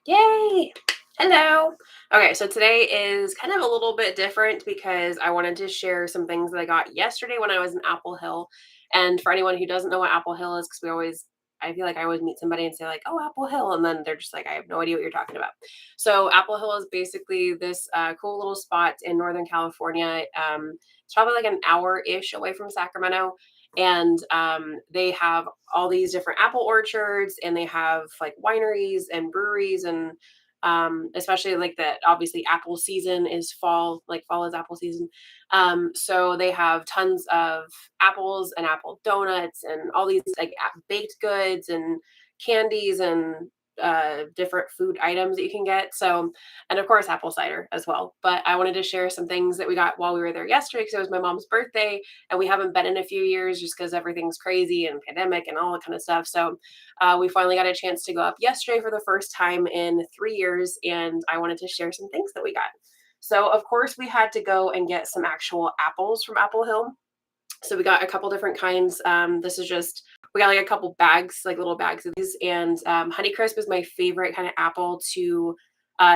Yay! Hello. Okay, so today is kind of a little bit different because I wanted to share some things that I got yesterday when I was in Apple Hill. And for anyone who doesn't know what Apple Hill is, because I feel like I always meet somebody and say, like, oh, Apple Hill. And then they're just like, I have no idea what you're talking about. So, Apple Hill is basically this cool little spot in Northern California. It's probably like an hour ish away from Sacramento. And they have all these different apple orchards, and they have like wineries and breweries, and especially like that obviously apple season is fall, like fall is apple season. So they have tons of apples and apple donuts and all these like baked goods and candies and different food items that you can get. So, and of course apple cider as well. But I wanted to share some things that we got while we were there yesterday because it was my mom's birthday, and we haven't been in a few years just because everything's crazy and pandemic and all that kind of stuff. So we finally got a chance to go up yesterday for the first time in 3 years, and I wanted to share some things that we got. So, of course, we had to go and get some actual apples from Apple Hill. So we got a couple different kinds. This is just we got like a couple bags, like little bags of these, and Honeycrisp is my favorite kind of apple to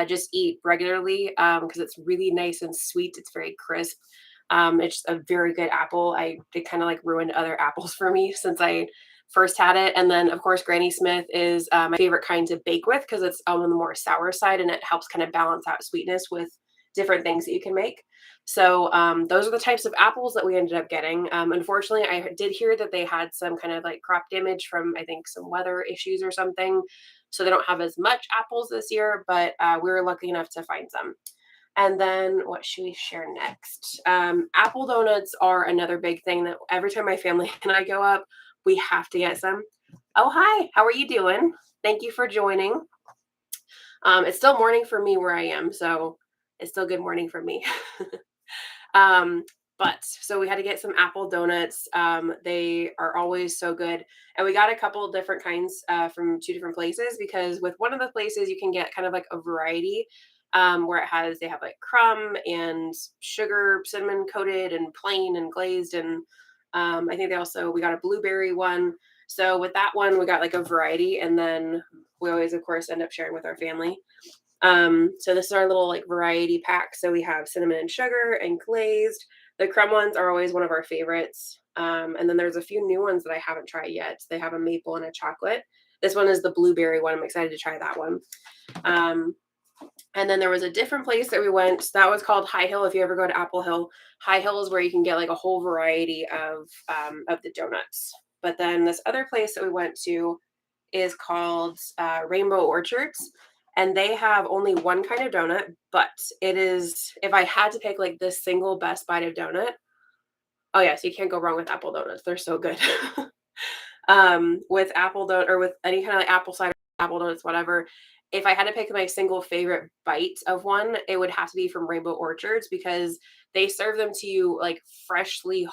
just eat regularly because it's really nice and sweet. It's very crisp. It's a very good apple. It kind of like ruined other apples for me since I first had it. And then of course Granny Smith is my favorite kind to bake with because it's on the more sour side and it helps kind of balance out sweetness with different things that you can make. So those are the types of apples that we ended up getting. Unfortunately, I did hear that they had some kind of like crop damage from I think some weather issues or something, so they don't have as much apples this year. But we were lucky enough to find some. And then what should we share next? Apple donuts are another big thing that every time my family and I go up, we have to get some. Oh, hi. How are you doing? Thank you for joining. It's still morning for me where I am, so it's still good morning for me. Um, but so we had to get some apple donuts. They are always so good. And we got a couple of different kinds from two different places because with one of the places you can get kind of like a variety where they have like crumb and sugar, cinnamon coated and plain and glazed. And I think we got a blueberry one. So with that one, we got like a variety. And then we always, of course, end up sharing with our family. So this is our little like variety pack. So we have cinnamon and sugar and glazed. The crumb ones are always one of our favorites. And then there's a few new ones that I haven't tried yet. They have a maple and a chocolate. This one is the blueberry one. I'm excited to try that one. Um, and then there was a different place that we went. That was called High Hill. If you ever go to Apple Hill, High Hill is where you can get like a whole variety of the donuts. But then this other place that we went to is called Rainbow Orchards, and they have only one kind of donut, but it is if I had to pick like the single best bite of donut, oh yes, you can't go wrong with apple donuts. They're so good. With apple donut or with any kind of like apple cider, apple donuts, whatever. If I had to pick my single favorite bite of one, it would have to be from Rainbow Orchards because they serve them to you like freshly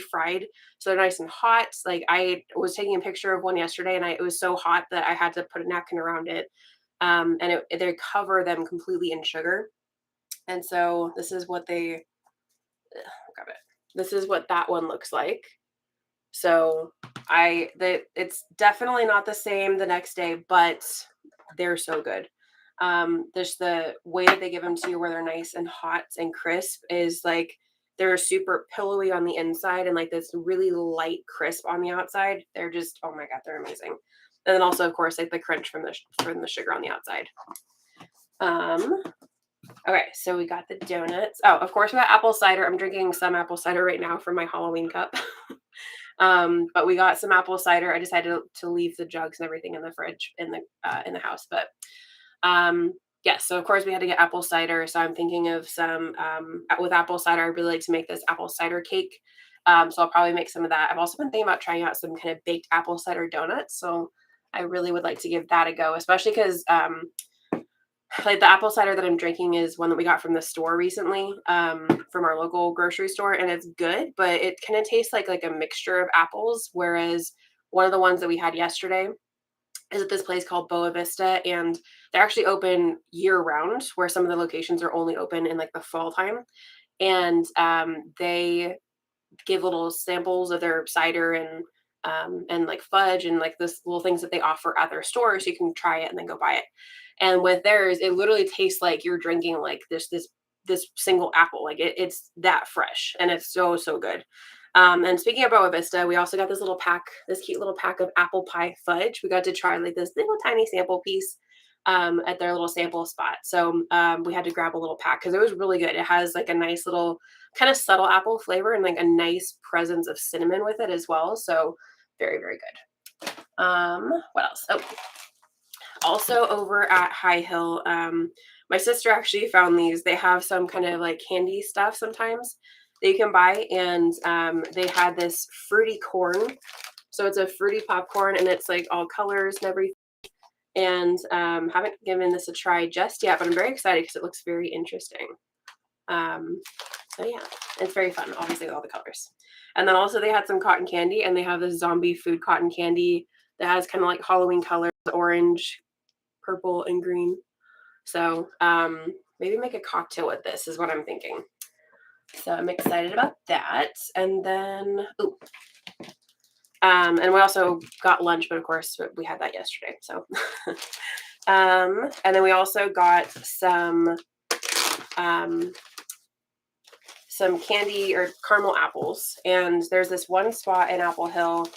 fried. So they're nice and hot. Like I was taking a picture of one yesterday and it was so hot that I had to put a napkin around it. They cover them completely in sugar. And so grab it. This is what that one looks like. So it's definitely not the same the next day, but they're so good. There's the way that they give them to you where they're nice and hot and crisp is like they're super pillowy on the inside and like this really light crisp on the outside. They're just oh my god, they're amazing. And then also of course like the crunch from the sugar on the outside. Um, okay, so we got the donuts. Oh, of course we got apple cider. I'm drinking some apple cider right now from my Halloween cup. But we got some apple cider. I decided to leave the jugs and everything in the fridge in the house. But yes, so of course we had to get apple cider. So I'm thinking of some with apple cider. I really like to make this apple cider cake. So I'll probably make some of that. I've also been thinking about trying out some kind of baked apple cider donuts. So I really would like to give that a go, especially because like the apple cider that I'm drinking is one that we got from the store recently, from our local grocery store, and it's good, but it kind of tastes like a mixture of apples. Whereas one of the ones that we had yesterday is at this place called Boa Vista, and they're actually open year round. Where some of the locations are only open in like the fall time, and they give little samples of their cider and and like fudge and like this little things that they offer at their store, so you can try it and then go buy it. And with theirs, it literally tastes like you're drinking like this single apple. Like it's that fresh, and it's so good. And speaking of Boa Vista, we also got this little pack, this cute little pack of apple pie fudge. We got to try like this little tiny sample piece at their little sample spot. So we had to grab a little pack because it was really good. It has like a nice little kind of subtle apple flavor and like a nice presence of cinnamon with it as well. So very good. What else? Oh, also over at High Hill, my sister actually found these. They have some kind of like candy stuff sometimes that you can buy, and they had this fruity corn. So it's a fruity popcorn, and it's like all colors and everything. And haven't given this a try just yet, but I'm very excited because it looks very interesting. Um, so yeah, it's very fun, obviously, with all the colors. And then also they had some cotton candy, and they have this zombie food cotton candy that has kind of like Halloween colors, orange, purple, and green. So maybe make a cocktail with this is what I'm thinking. So I'm excited about that. And then, ooh, and we also got lunch, but of course we had that yesterday. So, and then we also got um, some candy or caramel apples. And there's this one spot in Apple Hill.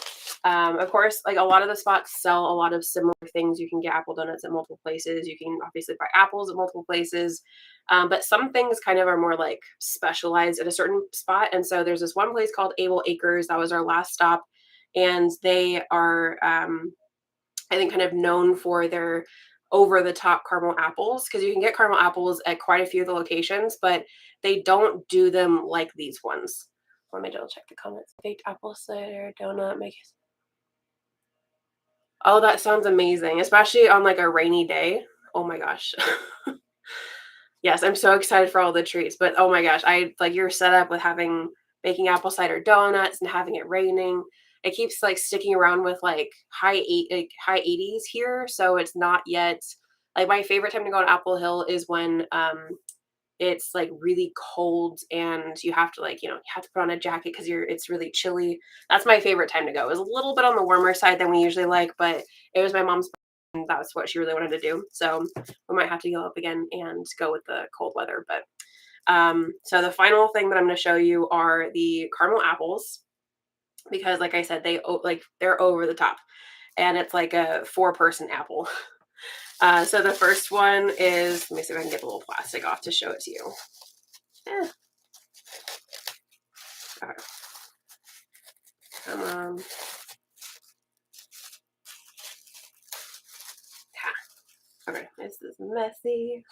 Of course, like a lot of the spots sell a lot of similar things. You can get apple donuts at multiple places. You can obviously buy apples at multiple places. But some things kind of are more like specialized at a certain spot. And so there's this one place called Able Acres. That was our last stop. And they are, I think, kind of known for their over the top caramel apples because you can get caramel apples at quite a few of the locations, but they don't do them like these ones. Let me double check the comments. Baked apple cider donut make. Oh, that sounds amazing, especially on like a rainy day. Oh my gosh. Yes, I'm so excited for all the treats, but oh my gosh, I like your setup with having baking apple cider donuts and having it raining. It keeps like sticking around with like high 80s here, so it's not yet like my favorite time to go to Apple Hill is when it's like really cold and you have to like, you have to put on a jacket because it's really chilly. That's my favorite time to go. It was a little bit on the warmer side than we usually like, but it was my mom's and that's what she really wanted to do. So we might have to go up again and go with the cold weather. But so the final thing that I'm going to show you are the caramel apples because like I said, they're over the top and it's like a 4-person apple. So the first one is, let me see if I can get the little plastic off to show it to you. Yeah. Okay. Come on. Yeah. Okay, this is messy.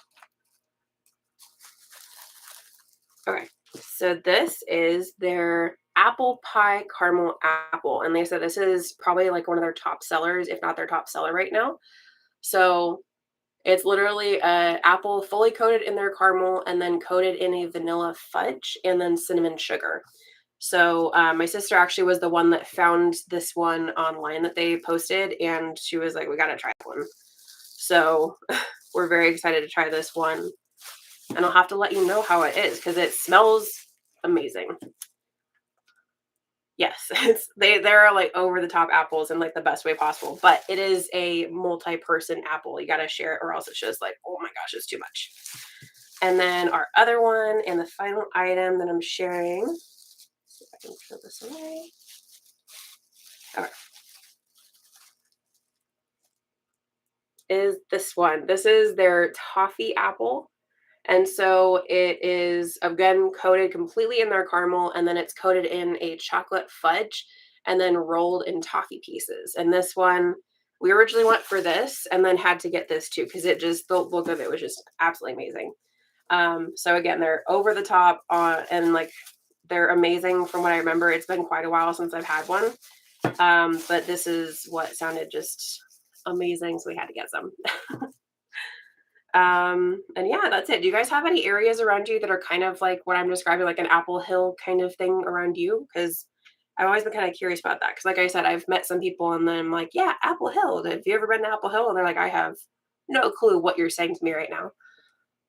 Okay, so this is their apple pie caramel apple, and they said this is probably like one of their top sellers, if not their top seller right now. So it's literally a apple fully coated in their caramel and then coated in a vanilla fudge and then cinnamon sugar. So my sister actually was the one that found this one online that they posted, and she was like, "We got to try one." So we're very excited to try this one, and I'll have to let you know how it is because it smells amazing. Yes, they're like over the top apples in like the best way possible, but it is a multi-person apple. You got to share it or else it's just like, oh my gosh, it's too much. And then our other one and the final item that I'm sharing, see if I can throw this away. Okay. Is this one. This is their toffee apple. And so it is again coated completely in their caramel and then it's coated in a chocolate fudge and then rolled in toffee pieces. And this one, we originally went for this and then had to get this too because the look of it was just absolutely amazing. So again, they're over the top and like they're amazing from what I remember. It's been quite a while since I've had one. But this is what sounded just amazing. So we had to get some. And yeah, that's it. Do you guys have any areas around you that are kind of like what I'm describing, like an Apple Hill kind of thing around you? Because I've always been kind of curious about that. Because, like I said, I've met some people and then I'm like, yeah, Apple Hill. Have you ever been to Apple Hill? And they're like, I have no clue what you're saying to me right now.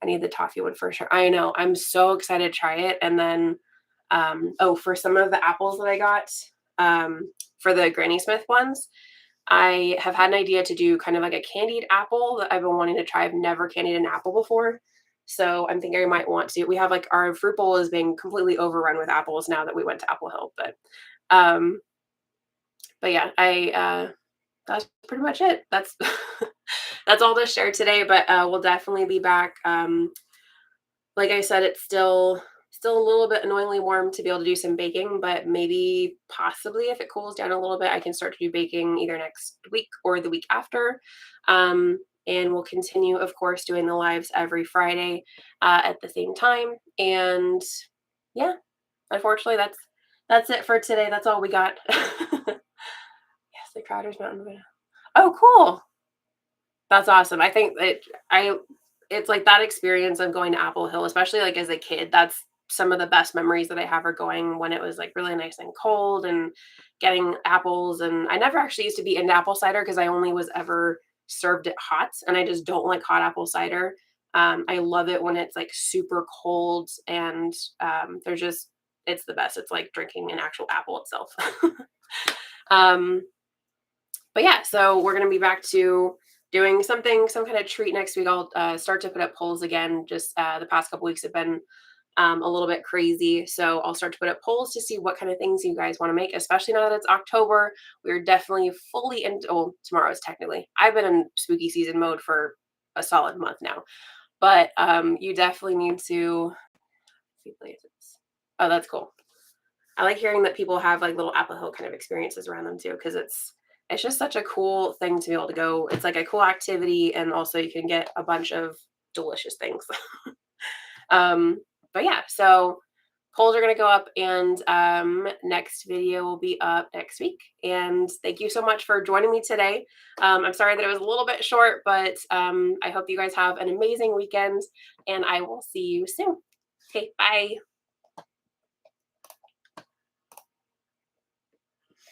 I need the toffee one for sure. I know. I'm so excited to try it. And then, oh, for some of the apples that I got, for the Granny Smith ones. I have had an idea to do kind of like a candied apple that I've been wanting to try. I've never candied an apple before. So I'm thinking I might want to. We have like our fruit bowl is being completely overrun with apples now that we went to Apple Hill. Um but yeah, I that's pretty much it. That's that's all to share today, but we'll definitely be back. Like I said, it's still a little bit annoyingly warm to be able to do some baking, but maybe possibly if it cools down a little bit, I can start to do baking either next week or the week after. Um, and we'll continue, of course, doing the lives every Friday at the same time. And yeah, unfortunately, that's it for today. That's all we got. Yes, the Crowder's Mountain. Oh, cool. That's awesome. I think that I it's like that experience of going to Apple Hill, especially like as a kid, that's some of the best memories that I have are going when it was like really nice and cold and getting apples. And I never actually used to be into apple cider because I only was ever served it hot, and I just don't like hot apple cider. I love it when it's like super cold and there's just it's the best. It's like drinking an actual apple itself. um, but yeah, so we're gonna be back to doing something, some kind of treat next week. I'll start to put up polls again. Just the past couple weeks have been a little bit crazy, so I'll start to put up polls to see what kind of things you guys want to make. Especially now that it's October, we're definitely fully into. Well, tomorrow is technically. I've been in spooky season mode for a solid month now, but you definitely need to see places. Oh, that's cool. I like hearing that people have like little Apple Hill kind of experiences around them too, because it's just such a cool thing to be able to go. It's like a cool activity, and also you can get a bunch of delicious things. um, but yeah, so polls are going to go up, and next video will be up next week. And thank you so much for joining me today. I'm sorry that it was a little bit short, but I hope you guys have an amazing weekend, and I will see you soon. Okay, bye.